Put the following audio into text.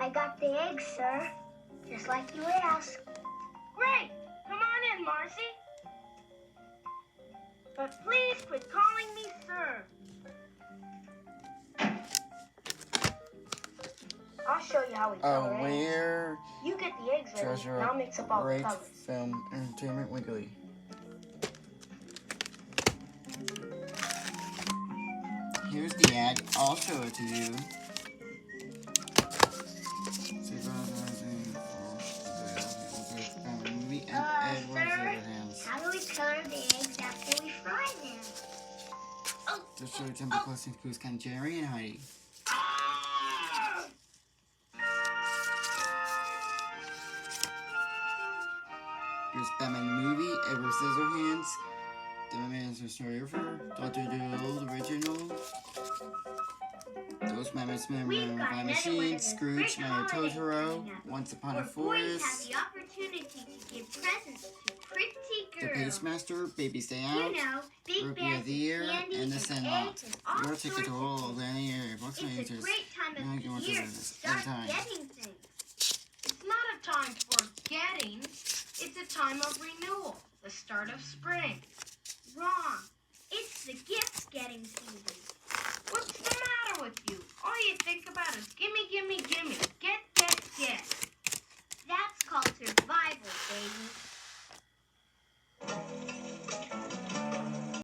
I got the eggs, sir. Just like you asked. Great! Come on in, Marcy. But please quit calling me sir. I'll show you how we color eggs. Aware You get the eggs ready, treasure and I'll mix up all the great colors. film entertainment weekly. Here's the ad. I'll show it to you. Sir, how do we color the eggs after we fry them? Just show Temple Close and Clues kind Jerry and Heidi. Here's Batman the movie, Edward Scissorhands, The Man's Storyographer, Dr. Doodle original, Those Mammoths Memory Fly Machine, Scrooge, My Totoro, Once Upon a Forest, The opportunity to give presents to pretty The girls. Pastemaster, Baby Stay Out, You know, big Rookie bags of the Year, candy and The Sandlot. eggs and all Your ticket sorts to of all things. the area books and It's a answers. great time Now you of want the year to to visit start anytime. getting things. It's not a time for getting. It's a time of renewal, the start of spring. Wrong. It's the gift-getting season. What's the matter with you? All you think about is